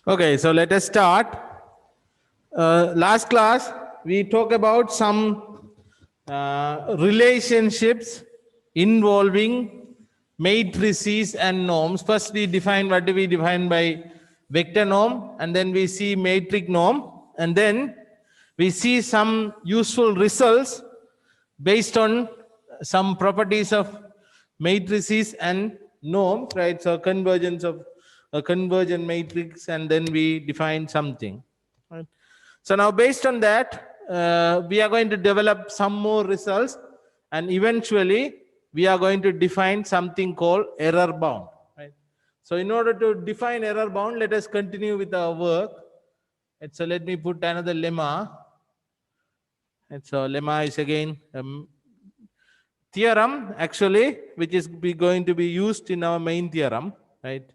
Okay, so let us start. Last class, we talked about some relationships involving matrices and norms. First, we define what do we define by vector norm, and then we see matrix norm, and then we see some useful results based on some properties of matrices and norms, right? So convergence of a convergent matrix, and then we define something, right? So now based on that, we are going to develop some more results, and eventually we are going to define something called error bound, right? So in order to define error bound, let us continue with our work. And so let me put another lemma. And so lemma is again theorem actually, which is going to be used in our main theorem, right?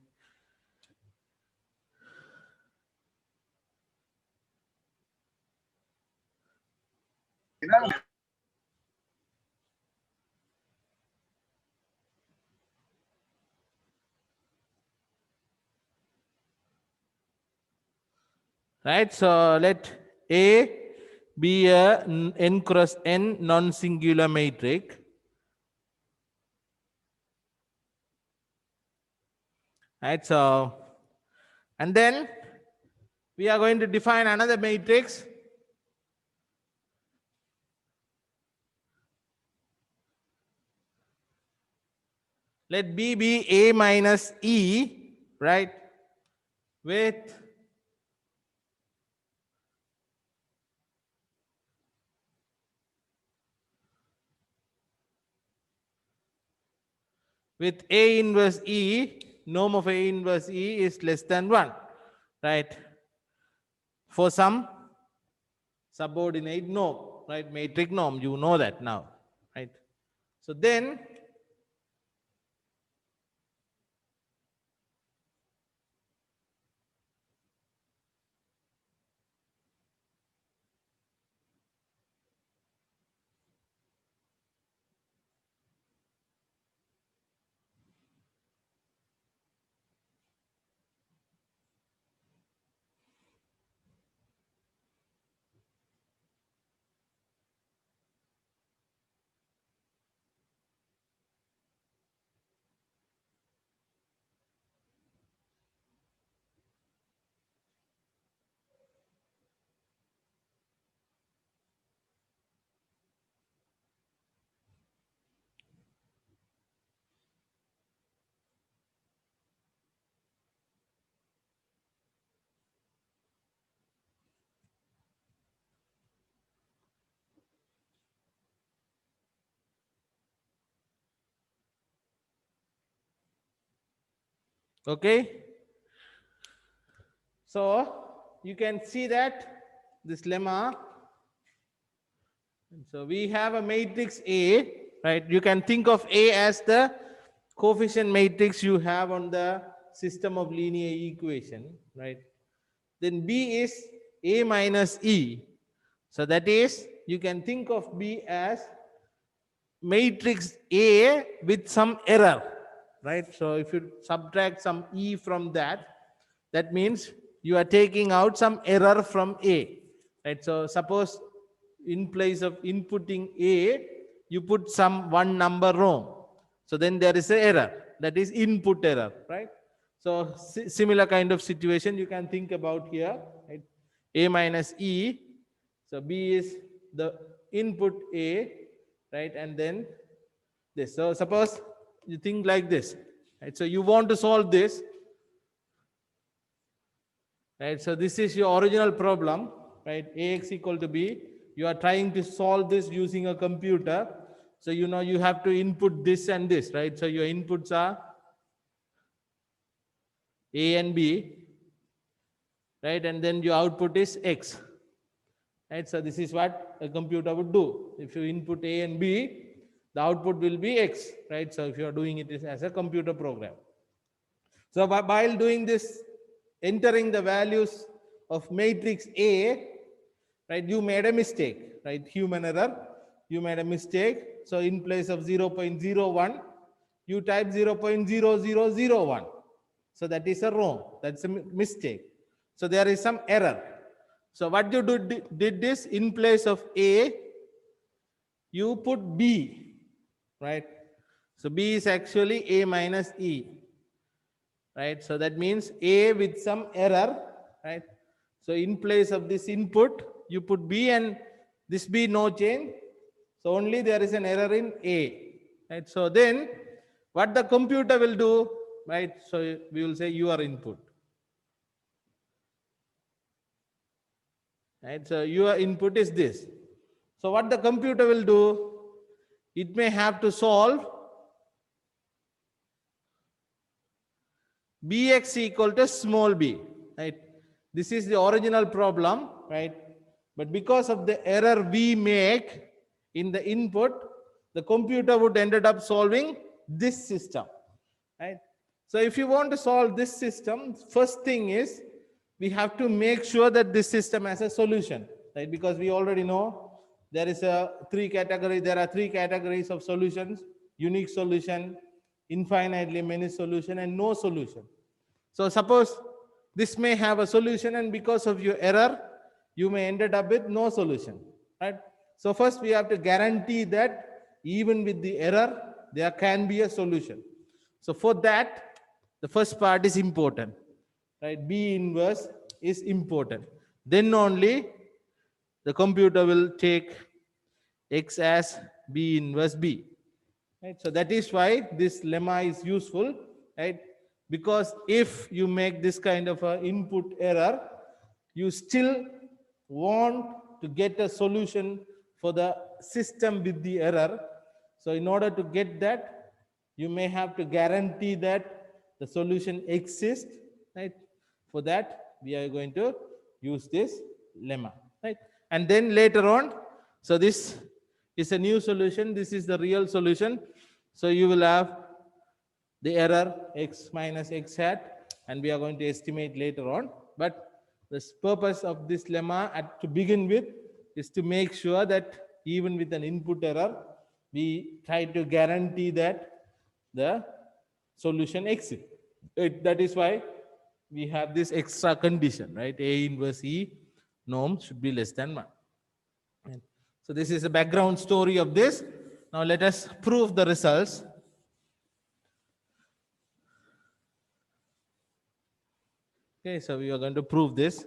Right, so let A be a n cross n non-singular matrix, right? So, and then we are going to define another matrix. Let B be A minus E, right? With A inverse E, norm of A inverse E is less than 1, right? For some subordinate norm, right? Matrix norm, you know that now, right? So then okay, so you can see that this lemma. So we have a matrix A, right? You can think of A as the coefficient matrix you have on the system of linear equation, right? Then B is A minus E. So that is, you can think of B as matrix A with some error, right? So if you subtract some E from that, that means you are taking out some error from A, right? So suppose in place of inputting A, you put some one number wrong. So then there is an error, that is input error, right? So similar kind of situation you can think about here, right? A minus E. So B is the input A, right? And then this. So suppose you think like this, right? So you want to solve this, right? So this is your original problem, right? Ax equal to B. You are trying to solve this using a computer. So you know you have to input this and this, right? So your inputs are A and B, right? And then your output is X, right? So this is what a computer would do. If you input A and B, the output will be X, right? So if you are doing it as a computer program. So while doing this, entering the values of matrix A, right, you made a mistake, right? Human error, you made a mistake. So in place of 0.01, you type 0.0001. So that is a wrong, that's a mistake. So there is some error. So what you did this, in place of A, you put B, right? So B is actually A minus E, right? So that means A with some error, right? So in place of this input, you put B, and this B no change. So only there is an error in A, right? So then what the computer will do, right? So we will say your input, right? So your input is this. So what the computer will do, it may have to solve bx equal to small b, right? This is the original problem, right? But because of the error we make in the input, the computer would ended up solving this system, right? So if you want to solve this system, first thing is we have to make sure that this system has a solution, right? Because we already know there is there are three categories of solutions: unique solution, infinitely many solution, and no solution. So suppose this may have a solution, and because of your error, you may ended up with no solution, right? So first we have to guarantee that even with the error, there can be a solution. So for that, the first part is important, right? B inverse is important. Then only the computer will take X as B inverse B, right? So that is why this lemma is useful, right? Because if you make this kind of a input error, you still want to get a solution for the system with the error. So in order to get that, you may have to guarantee that the solution exists, right? For that, we are going to use this lemma, right? And then later on, so this is a new solution, this is the real solution. So you will have the error x minus x hat, and we are going to estimate later on. But the purpose of this lemma to begin with is to make sure that even with an input error, we try to guarantee that the solution exists. That is why we have this extra condition, right? A inverse E norm should be less than 1. So this is the background story of this. Now let us prove the results. Okay, so we are going to prove this.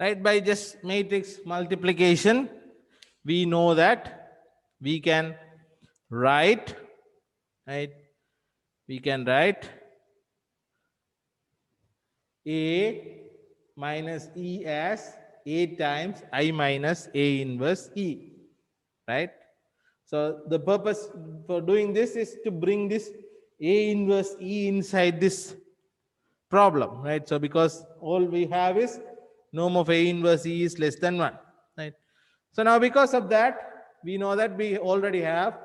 Right, by just matrix multiplication, we know that we can write, right? We can write A minus E as A times I minus A inverse E, right? So the purpose for doing this is to bring this A inverse E inside this problem, right? So because all we have is norm of A inverse E is less than 1, right? So now because of that, we know that we already have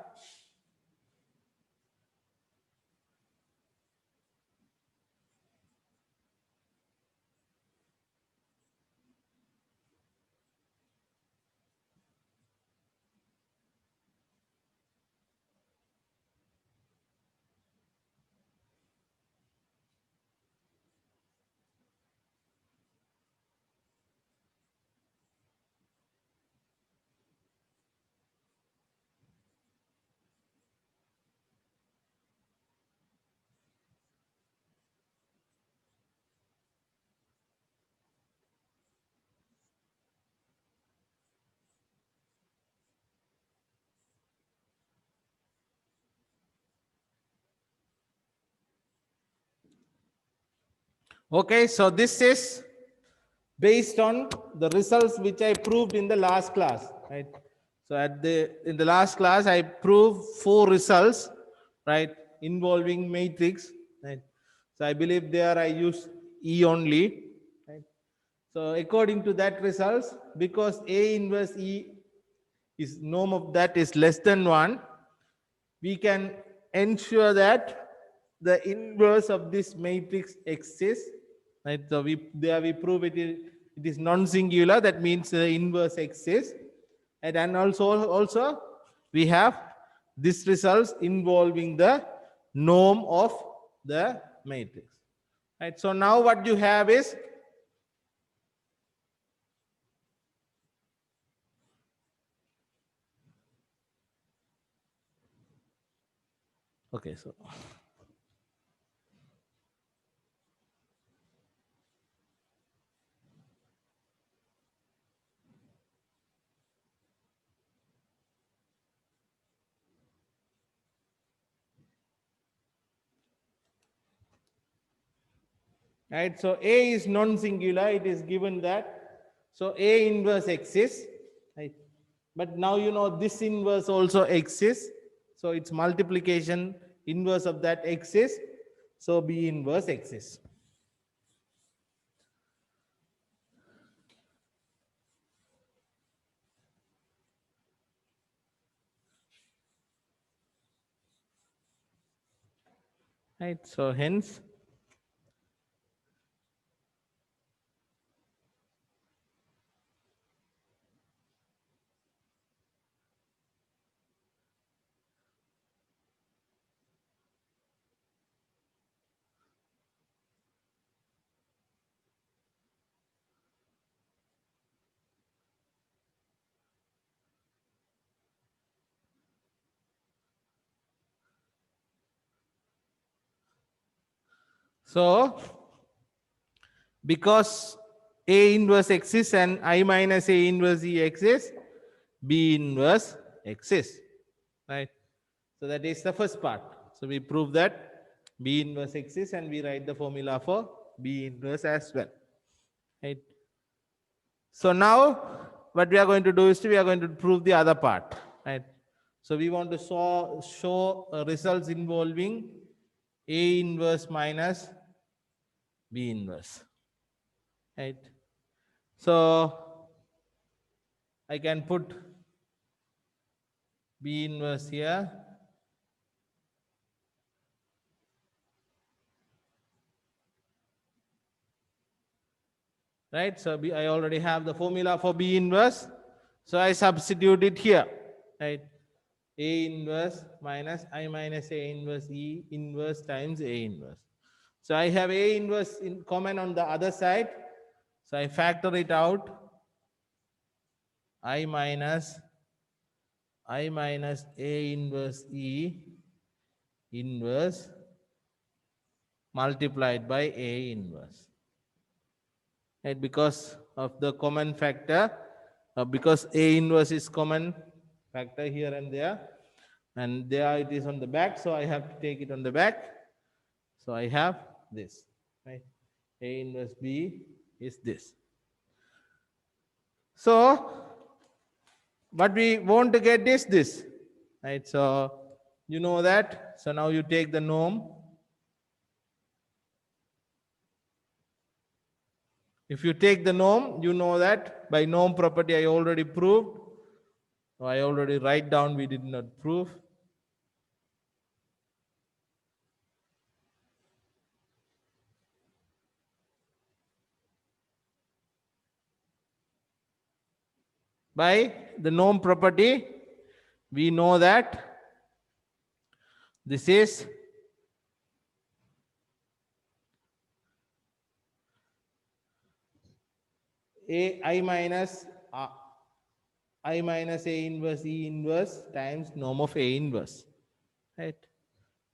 okay. So this is based on the results which I proved in the last class, right? So in the last class, I proved 4 results, right, involving matrix, right? So I believe there I used E only, right? So according to that results, because A inverse E is norm of that is less than 1, we can ensure that the inverse of this matrix exists, right? So we prove it is non-singular. That means the inverse exists, and also we have this results involving the norm of the matrix, right? So now what you have is okay. So right, so A is non-singular. It is given that so A inverse exists, right? But now you know this inverse also exists, so its multiplication inverse of that exists, so B inverse exists. Right, so hence so because A inverse exists and I minus A inverse E exists, B inverse exists, right? So that is the first part. So we prove that B inverse exists and we write the formula for B inverse as well, right? So now what we are going to do is we are going to prove the other part, right? So we want to show results involving A inverse minus B inverse, right? So I can put B inverse here, right? So I already have the formula for B inverse, so I substitute it here, right? A inverse minus I minus A inverse E inverse times A inverse. So I have A inverse in common on the other side, so I factor it out. I minus A inverse E inverse multiplied by A inverse, right? Because of the common factor, because A inverse is common factor here and there it is on the back, so I have to take it on the back. So I have this, right? A inverse B is this. So what we want to get is this, right? So you know that. So now you take the norm. If you take the norm, you know that by norm property I already proved. So I already write down, we did not prove. By the norm property, we know that this is I minus A inverse E inverse times norm of A inverse, right?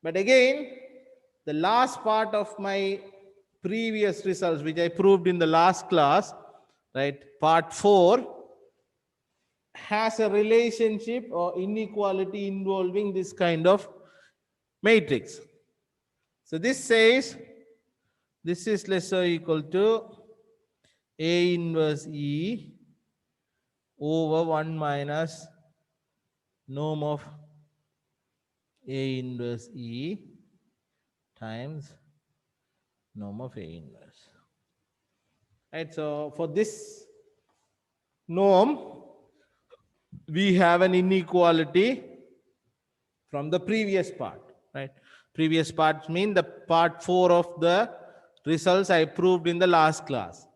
But again, the last part of my previous results, which I proved in the last class, right, part 4, has a relationship or inequality involving this kind of matrix. So this says this is less or equal to A inverse E over 1 minus norm of A inverse E times norm of A inverse. Right, so for this norm, we have an inequality from the previous part. right? Previous parts mean the part 4 of the results I proved in the last class.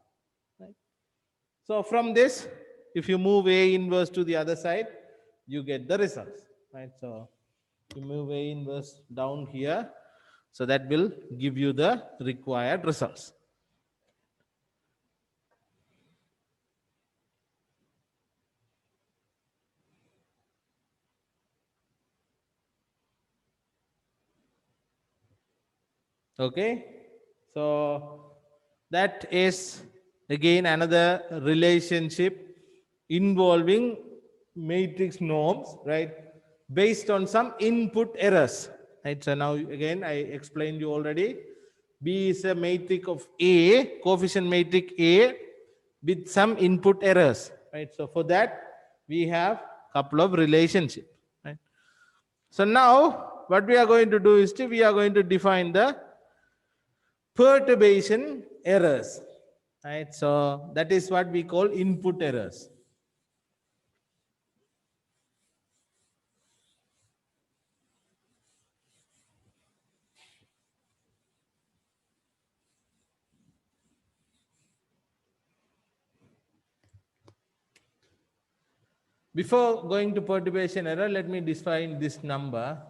Right? So from this, if you move A inverse to the other side, you get the results, right? So you move A inverse down here, so that will give you the required results. Okay, so that is again another relationship involving matrix norms, right, based on some input errors, right? So now again I explained you already, B is a matrix of A, coefficient matrix A with some input errors, right? So for that we have couple of relationships, right? So now what we are going to do is we are going to define the perturbation errors, right? So that is what we call input errors. Before going to perturbation error, let me define this number.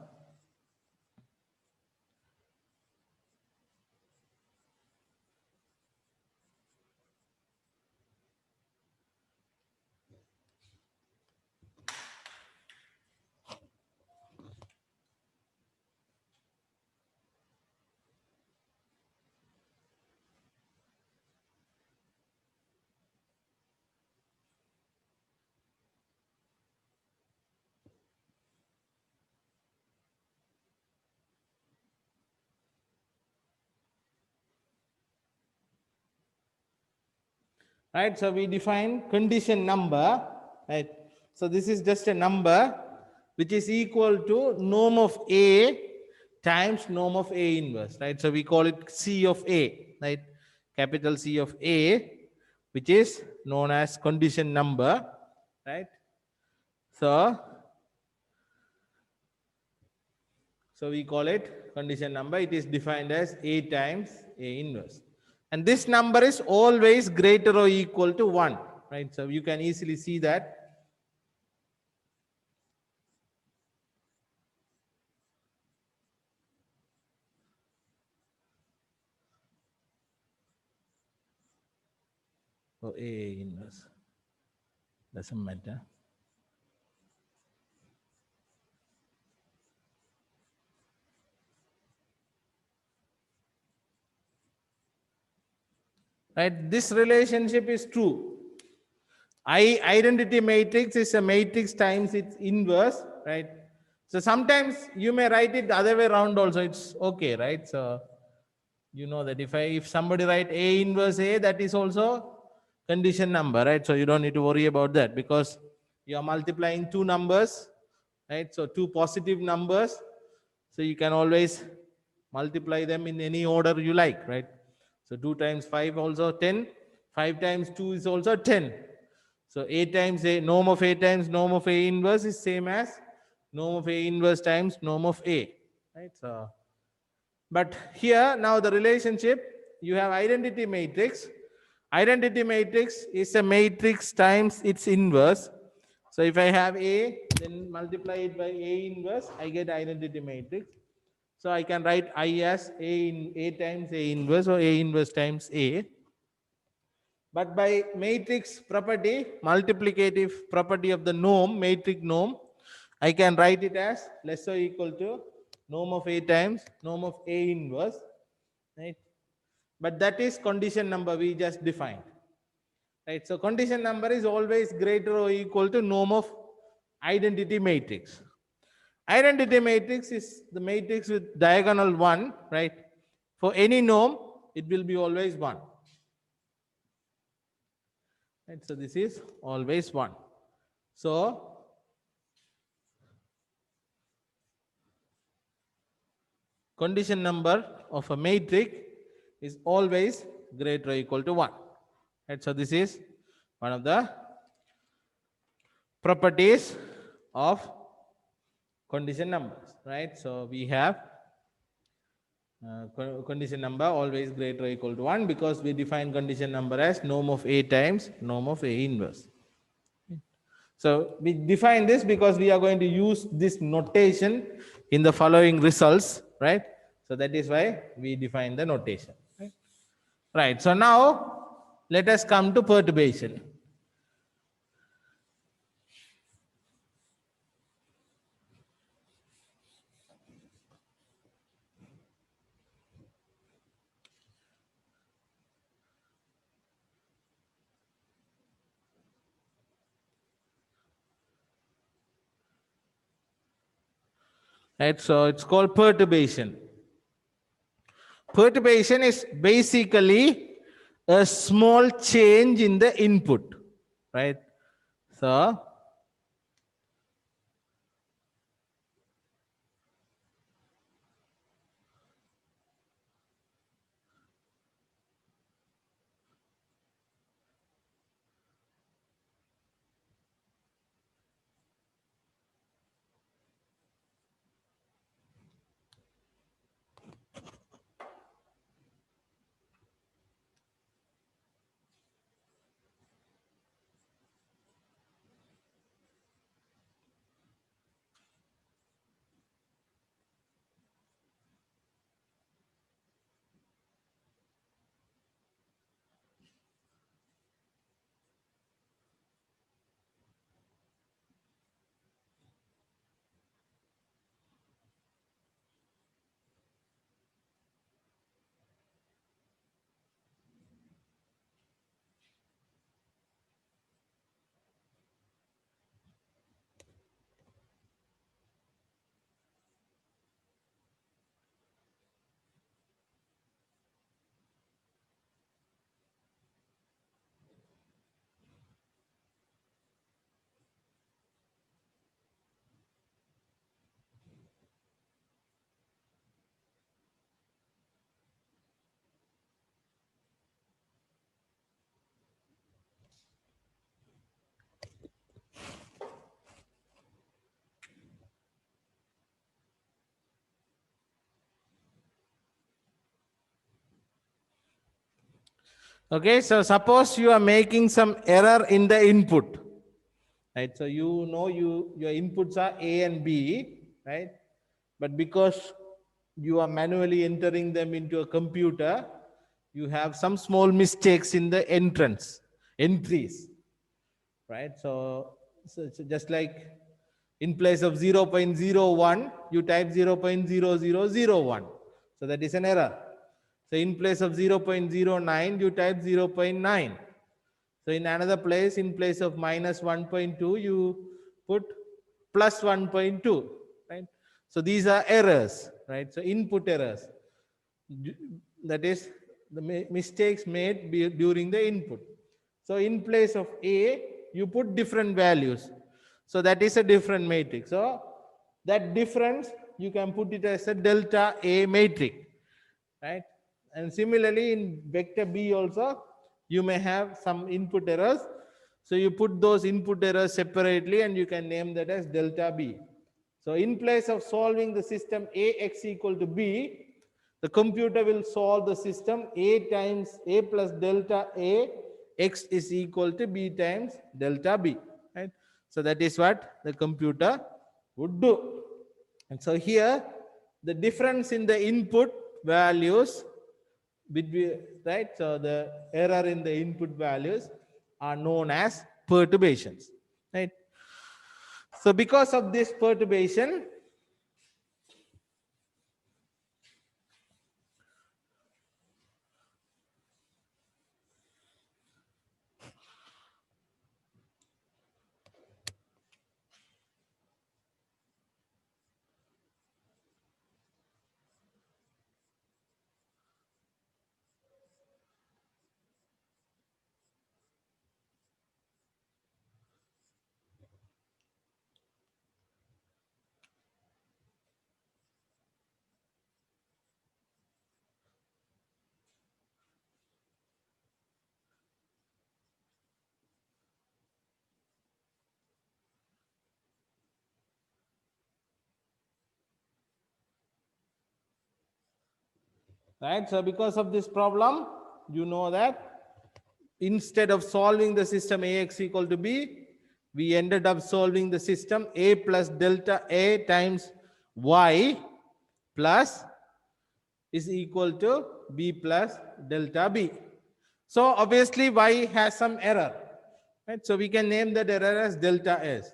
Right, so we define condition number, right? So this is just a number which is equal to norm of A times norm of A inverse, right? So we call it C of A, right? Capital C of A, which is known as condition number, right? So we call it condition number. It is defined as A times A inverse. And this number is always greater or equal to 1, right? So you can easily see that. So A inverse doesn't matter. Right? This relationship is true. Identity matrix is a matrix times its inverse, right? So sometimes you may write it the other way around also, it's okay, right? So you know that if somebody write A inverse A, that is also condition number, right? So you don't need to worry about that because you are multiplying two numbers, right? So two positive numbers, so you can always multiply them in any order you like, right? So 2 times 5 also 10, 5 times 2 is also 10. So A times A, norm of A times norm of A inverse is same as norm of A inverse times norm of A, right? So but here now the relationship, you have identity matrix. Identity matrix is a matrix times its inverse. So if I have A, then multiply it by A inverse, I get identity matrix. So I can write I as A times A inverse or A inverse times A. But by matrix property, multiplicative property of the norm, matrix norm, I can write it as less or equal to norm of A times norm of A inverse, right? But that is condition number we just defined, right? So condition number is always greater or equal to norm of identity matrix. Identity matrix is the matrix with diagonal 1, right? For any norm, it will be always 1. Right? So this is always 1. So condition number of a matrix is always greater or equal to 1. Right? So this is one of the properties of condition numbers, right? So we have condition number always greater or equal to 1, because we define condition number as norm of A times norm of A inverse. So we define this because we are going to use this notation in the following results, right? So that is why we define the notation. Right. So now let us come to perturbation. Right. So it's called perturbation. Perturbation is basically a small change in the input, right? So okay, so suppose you are making some error in the input, right? So you know your inputs are A and B, right? But because you are manually entering them into a computer, you have some small mistakes in the entries, right? So it's just like in place of 0.01, you type 0.0001. So that is an error. So in place of 0.09, you type 0.9. So in another place, in place of minus 1.2, you put plus 1.2, right? So these are errors, right? So input errors. That is the mistakes made during the input. So in place of A, you put different values. So that is a different matrix. So that difference, you can put it as a delta A matrix, right? And similarly, in vector B also, you may have some input errors. So you put those input errors separately and you can name that as delta B. So in place of solving the system Ax equal to B, the computer will solve the system A times A plus delta A, X is equal to B times delta B, right? So that is what the computer would do. And so here, the difference in the input values between, right? So the error in the input values are known as perturbations, right? So because of this perturbation, right? So because of this problem, you know that instead of solving the system ax equal to b, we ended up solving the system a plus delta a times y plus is equal to b plus delta b. So obviously y has some error, right? So we can name that error as delta s.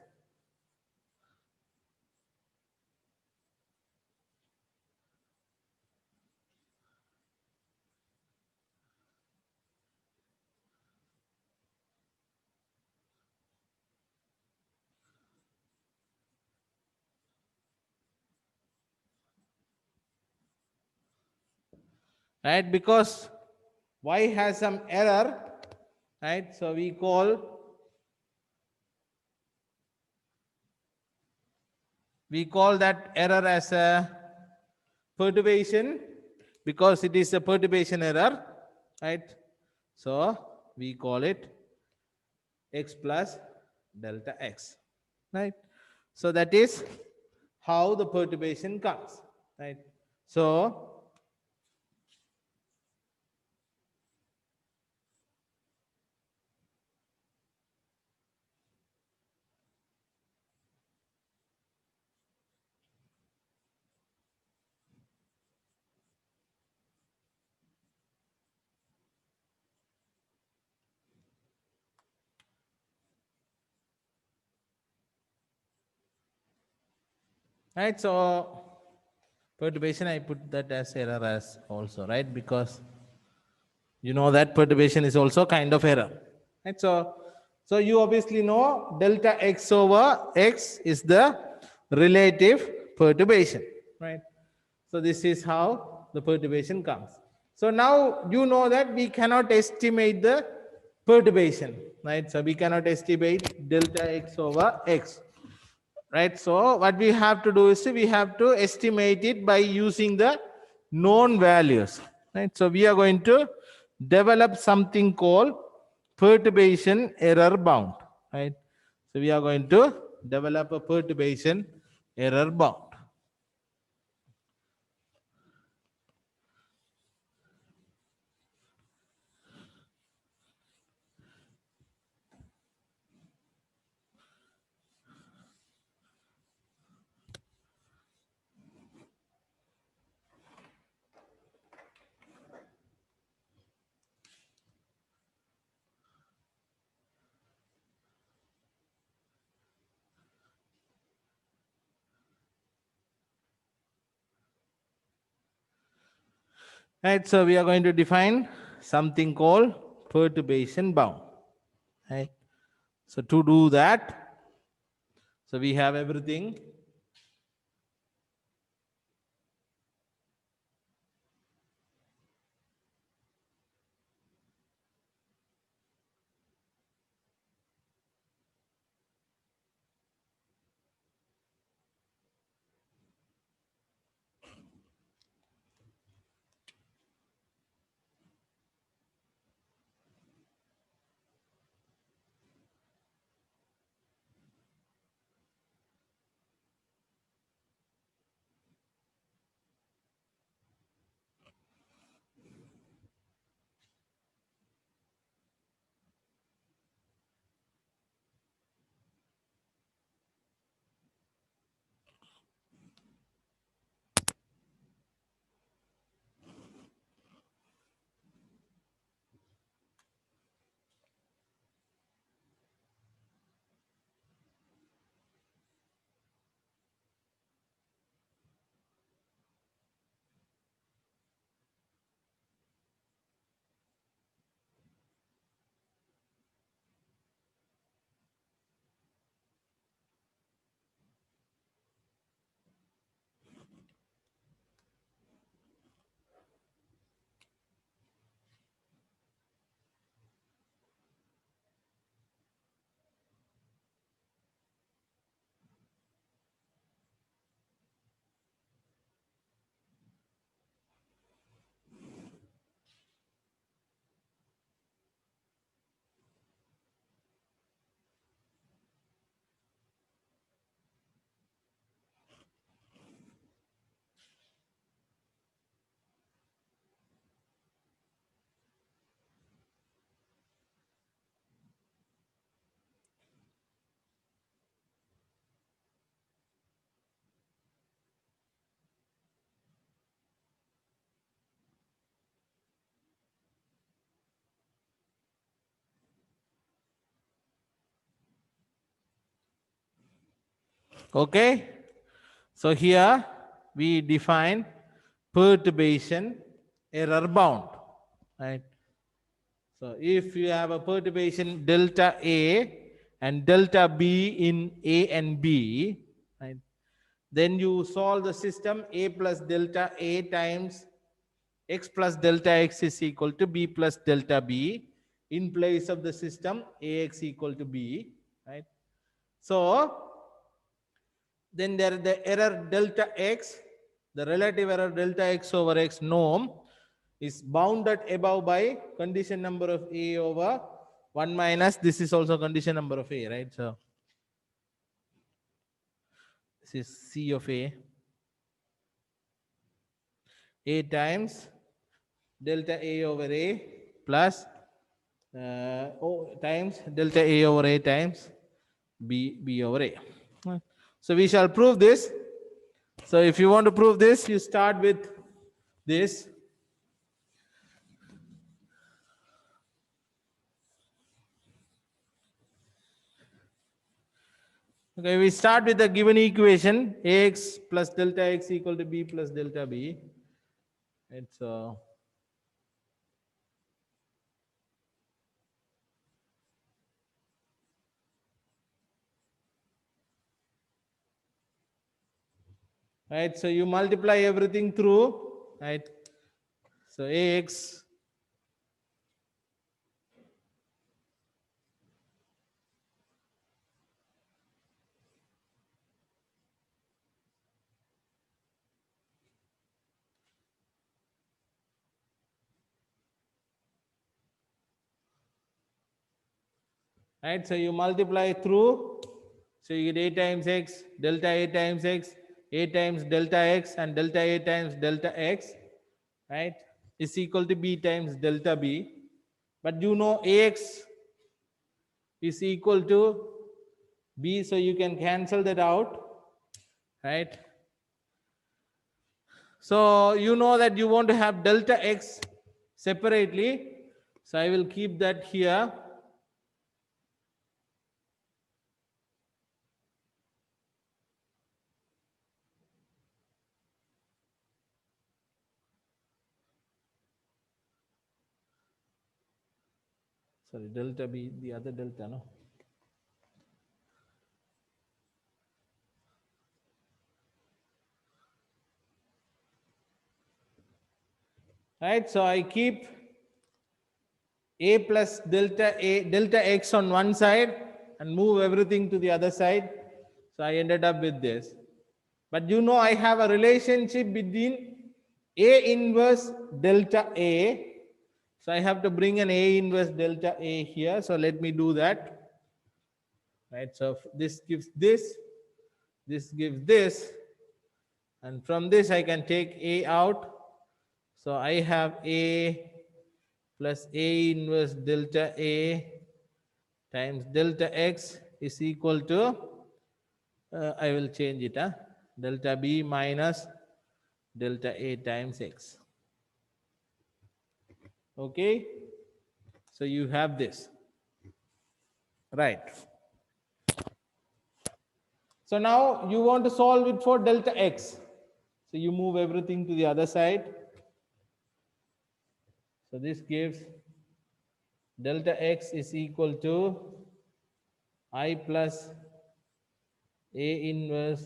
Right, because y has some error, right? So we call that error as a perturbation, because it is a perturbation error, right? So we call it x plus delta x, right? So that is how the perturbation comes, right? So right, so perturbation, I put that as error as also, right? Because you know that perturbation is also kind of error, right? So you obviously know delta x over x is the relative perturbation, right? So this is how the perturbation comes. So now you know that we cannot estimate the perturbation, right? So we cannot estimate delta x over x, right? So what we have to do is we have to estimate it by using the known values, right? So we are going to develop something called perturbation error bound, right? So we are going to develop a perturbation error bound. Right, so we are going to define something called perturbation bound, right? So to do that, so we have everything. Okay. So here we define perturbation error bound, right? So if you have a perturbation delta A and delta B in A and B, right? Then you solve the system A plus delta A times x plus delta x is equal to b plus delta b. In place of the system ax equal to b, right? So then there the error delta x, the relative error delta x over x norm is bounded above by condition number of a over 1 minus, this is also condition number of a, right? So this is c of a times delta a over a plus o times delta a over a times b over a. So we shall prove this. So if you want to prove this, you start with this. Okay, we start with the given equation ax plus delta x equal to b plus delta b. It's right. So you multiply everything through, right? So ax right. So you multiply through, so you get a times x, delta a times x, a times delta x, and delta a times delta x, right, is equal to b times delta b. But you know ax is equal to b, so you can cancel that out, right? So you know that you want to have delta x separately, so I will keep that here. Sorry, delta b, the other delta, no? Right, so I keep a plus delta x on one side and move everything to the other side. So I ended up with this. But you know I have a relationship between a inverse delta a. So I have to bring an a inverse delta a here. So let me do that. Right, so this gives this gives this, and from this I can take a out. So I have a plus a inverse delta a times delta x is equal to, I will change it, delta b minus delta a times x. Okay, so you have this, right? So now you want to solve it for delta x, so you move everything to the other side. So this gives delta x is equal to I plus a inverse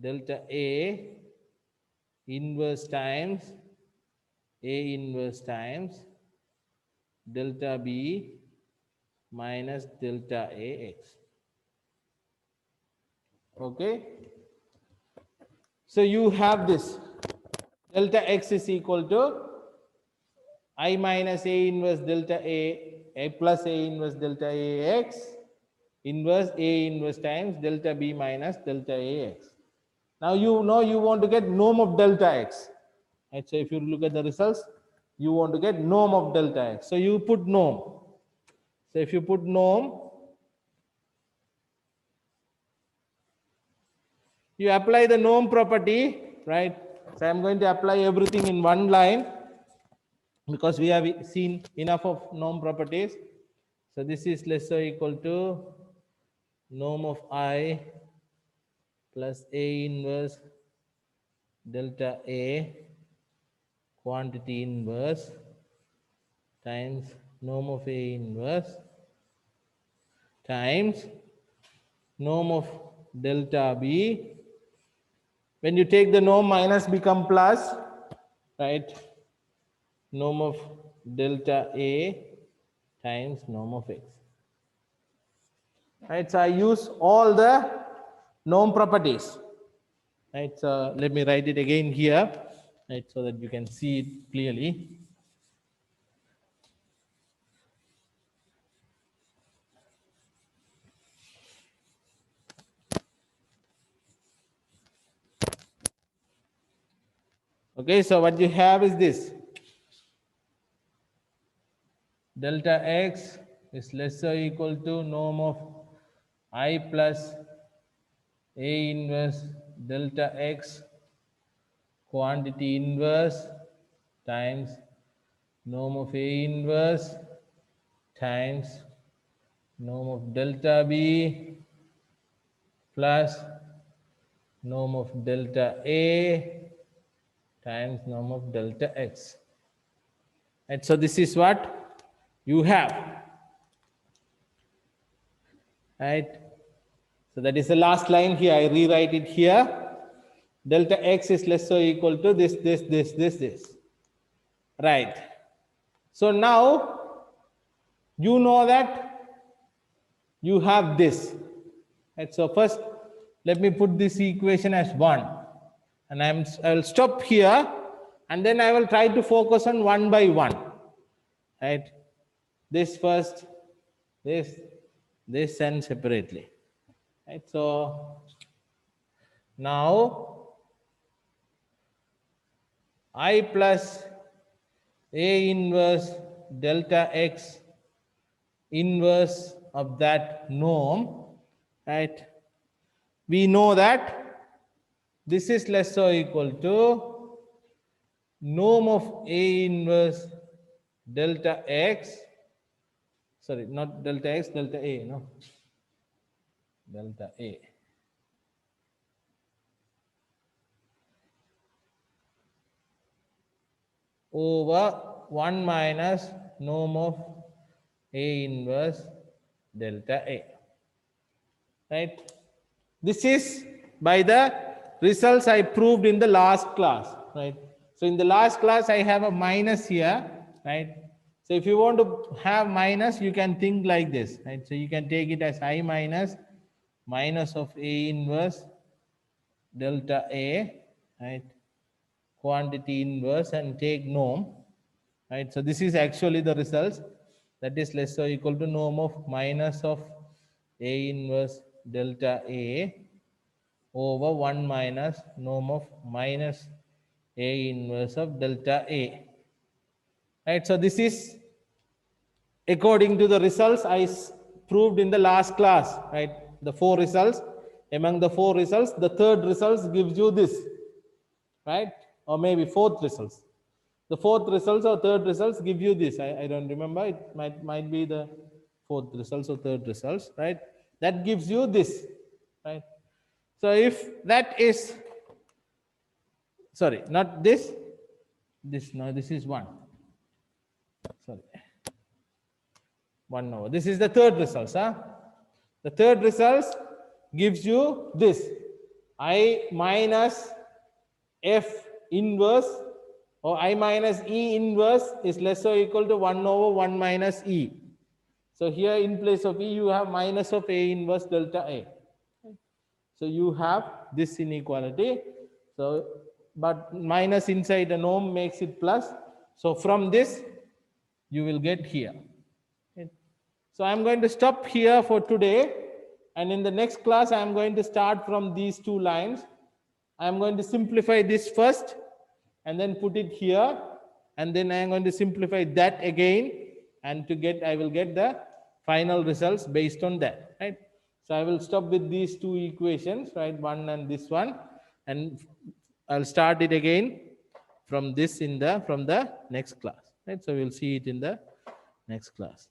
delta a inverse times a inverse times delta b minus delta ax. Okay, so you have this delta x is equal to I minus a inverse delta a plus a inverse delta ax inverse a inverse times delta b minus delta ax. Now you know you want to get norm of delta x, right? So if you look at the results, you want to get norm of delta x, so you put norm. So if you put norm, you apply the norm property, right? So I'm going to apply everything in one line because we have seen enough of norm properties. So this is less or equal to norm of I plus A inverse delta A quantity inverse times norm of A inverse times norm of delta B. When you take the norm, minus become plus, right? Norm of delta A times norm of X. Right, so I use all the norm properties. Right, so let me write it again here, right, so that you can see it clearly. Okay, so what you have is this. Delta X is less or equal to norm of I plus A inverse delta X quantity inverse times norm of A inverse times norm of delta B plus norm of delta A times norm of delta X. And so this is what you have. Right? So that is the last line here. I rewrite it here. Delta X is less or equal to this. Right. So now you know that you have this. Right. So first, let me put this equation as 1. And I will stop here, and then I will try to focus on one by one. Right. This first, this and separately. Right. So now I plus A inverse delta X inverse of that norm, right? We know that this is less or equal to norm of A inverse delta X, sorry, not delta X, delta A, no, delta A. Over 1 minus norm of A inverse delta A. Right? This is by the results I proved in the last class. Right? So in the last class, I have a minus here. Right? So if you want to have minus, you can think like this. Right? So you can take it as I minus of A inverse delta A. Right? Quantity inverse and take norm. Right, so this is actually the results, that is less or equal to norm of minus of A inverse delta A over 1 minus norm of minus A inverse of delta A. Right, so this is according to the results I proved in the last class. Right, the 4 results. Among the 4 results, the third results gives you this. Right, or maybe fourth results. The fourth results or third results give you this. I don't remember. It might be the fourth results or third results, right? That gives you this, right? So if that is, sorry, not this, no, this is 1. Sorry, 1 over. This is the third results, huh? The third results gives you this. I minus F inverse or I minus E inverse is less or equal to 1 over 1 minus E. So here in place of E, you have minus of A inverse delta A. So you have this inequality. So, but minus inside the norm makes it plus. So from this, you will get here. So I'm going to stop here for today. And in the next class, I'm going to start from these 2 lines. I'm going to simplify this first and then put it here, and then I'm going to simplify that again, and I will get the final results based on that, right? So I will stop with these 2 equations, right? 1 and this one, and I'll start it again from this from the next class, right? So we'll see it in the next class.